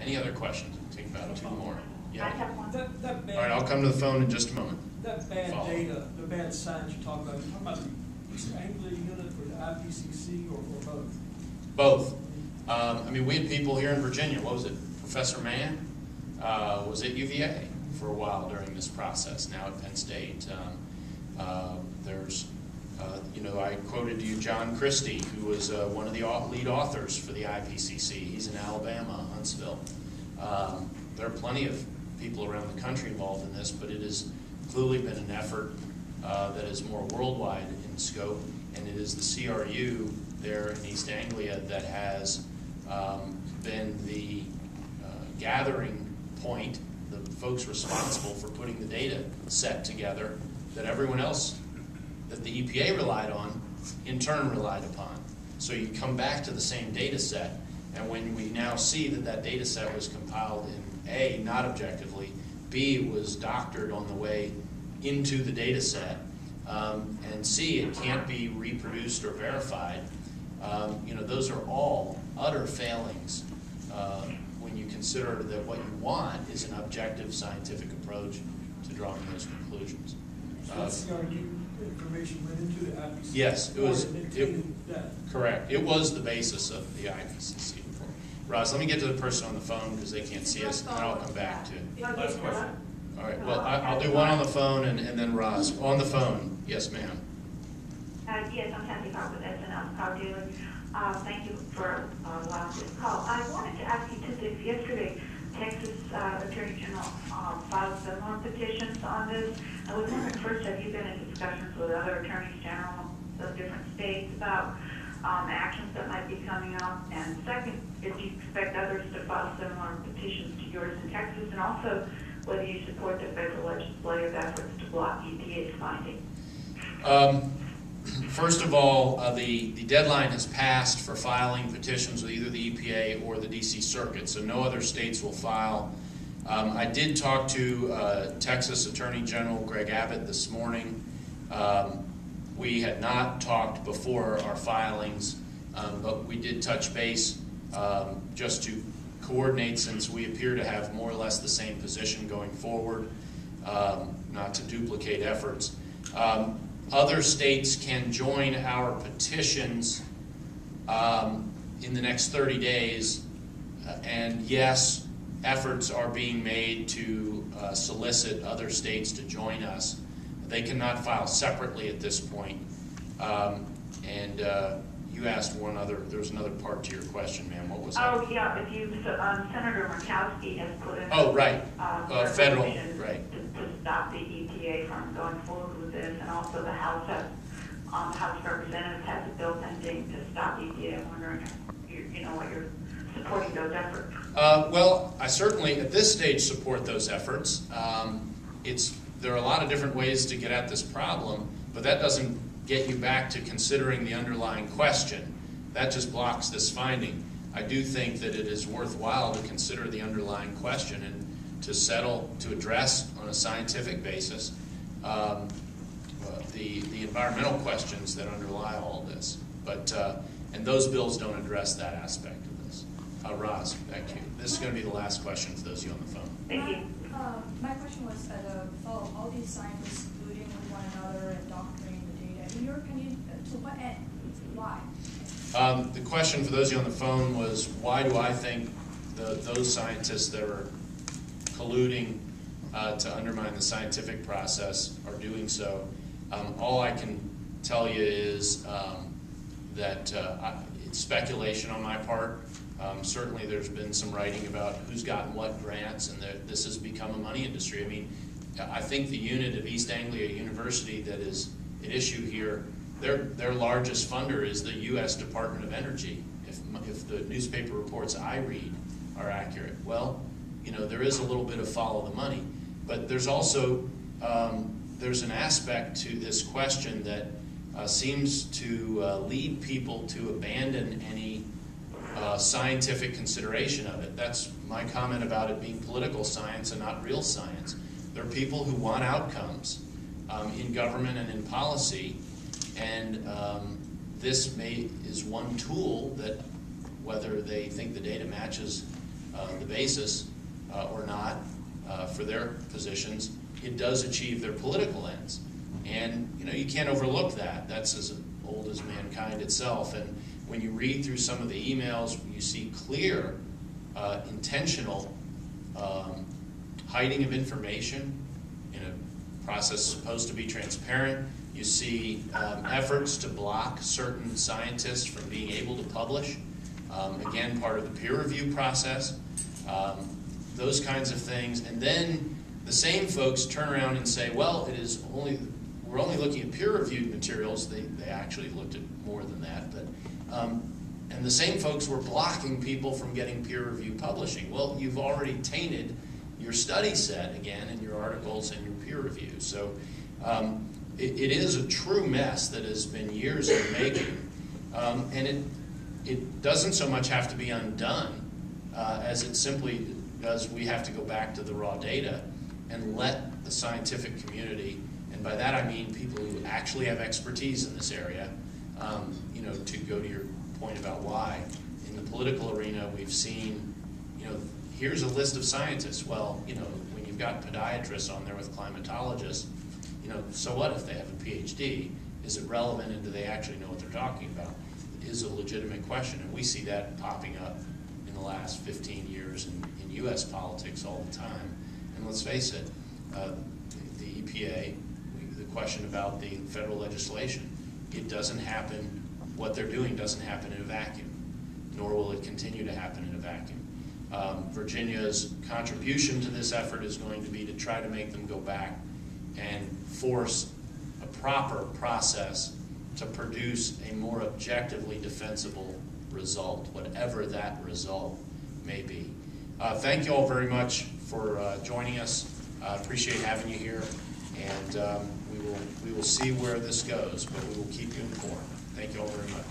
Any other questions? We'll take about 2 more. Yeah. I have one. All right, I'll come to the phone in just a moment. That bad data, the bad science you're talking about the East Anglia unit or the IPCC or both? Both. I mean, we had people here in Virginia. What was it? Professor Mann was at UVA for a while during this process, now at Penn State. There's, you know, I quoted to you John Christie, who was one of the lead authors for the IPCC. He's in Alabama, Huntsville. There are plenty of people around the country involved in this, but it has clearly been an effort that is more worldwide in scope, and it is the CRU there in East Anglia that has been the gathering point, the folks responsible for putting the data set together that everyone else that the EPA relied on, in turn relied upon. So you come back to the same data set, and when we now see that that data set was compiled in A, not objectively, B, it was doctored on the way into the data set, and C, it can't be reproduced or verified, you know, those are all utter failings when you consider that what you want is an objective scientific approach to drawing those conclusions. So CRU information went into the IPCC? Yes, it was. Correct. It was the basis of the IPCC report. Roz, let me get to the person on the phone because they can't see us, and then I'll come back to it. Last question. All right. Well, I'll do one on the phone and then Roz. On the phone. Yes, ma'am. Yes, I'm Kathy Carr with SNL Power Dealer. Thank you for allowing this call. I wanted to ask you two things. Yesterday, Texas Attorney General filed similar petitions on this. I was wondering, first, have you been in discussions with other attorneys general of different states about actions that might be coming up? And second, if you expect others to file similar petitions to yours in Texas, and also whether you support the federal legislative efforts to block EPA's finding. First of all, the deadline has passed for filing petitions with either the EPA or the DC Circuit, so no other states will file. I did talk to Texas Attorney General Greg Abbott this morning. We had not talked before our filings, but we did touch base just to coordinate, since we appear to have more or less the same position going forward, not to duplicate efforts. Other states can join our petitions in the next 30 days, and yes, efforts are being made to solicit other states to join us. They cannot file separately at this point. You asked one other, there was another part to your question, ma'am. What was that? Oh, yeah, if you, Senator Murkowski has put in federal, right, to stop the EPA from going forward with this, and also the House has, House of Representatives has a bill pending to stop EPA. I'm wondering if you know what you're supporting those efforts. Well, I certainly at this stage support those efforts. There are a lot of different ways to get at this problem, but that doesn't get you back to considering the underlying question. That just blocks this finding. I do think that it is worthwhile to consider the underlying question and to address on a scientific basis the environmental questions that underlie all this. But and those bills don't address that aspect of this. Roz, back to you. This is going to be the last question for those of you on the phone. Thank you. My question was follow all these scientists colluding with one another and doctoring the data. In your opinion, to what end? Why? The question for those of you on the phone was, why do I think those scientists that are colluding to undermine the scientific process are doing so? All I can tell you is that it's speculation on my part. Certainly there's been some writing about who's gotten what grants, and this has become a money industry. I mean, I think the unit of East Anglia University that is at issue here, their largest funder is the U.S. Department of Energy. If the newspaper reports I read are accurate, well, you know, there is a little bit of follow the money. But there's also there's an aspect to this question that seems to lead people to abandon any scientific consideration of it. That's my comment about it being political science and not real science. There are people who want outcomes in government and in policy, and this is one tool that, whether they think the data matches the basis or not for their positions, it does achieve their political ends. And you can't overlook that. That's as old as mankind itself. And when you read through some of the emails, you see clear, intentional hiding of information in a process supposed to be transparent. You see efforts to block certain scientists from being able to publish. Again, part of the peer review process. Those kinds of things. And then the same folks turn around and say, well, we're only looking at peer-reviewed materials. They actually looked at more than that. But and the same folks were blocking people from getting peer-reviewed publishing. Well, you've already tainted your study set again in your articles and your peer reviews. So it is a true mess that has been years in the making. And it doesn't so much have to be undone as it simply does. We have to go back to the raw data and let the scientific community, and by that I mean people who actually have expertise in this area, to go to your point about why. In the political arena, we've seen, here's a list of scientists. Well, when you've got podiatrists on there with climatologists, so what if they have a PhD? Is it relevant, and do they actually know what they're talking about? It is a legitimate question, and we see that popping up in the last 15 years in U.S. politics all the time. And let's face it, the EPA, the question about the federal legislation, it doesn't happen, what they're doing doesn't happen in a vacuum, nor will it continue to happen in a vacuum. Virginia's contribution to this effort is going to be to try to make them go back and force a proper process to produce a more objectively defensible result, whatever that result may be. Thank you all very much for joining us. I appreciate having you here, and we will see where this goes, but we will keep you informed. Thank you all very much.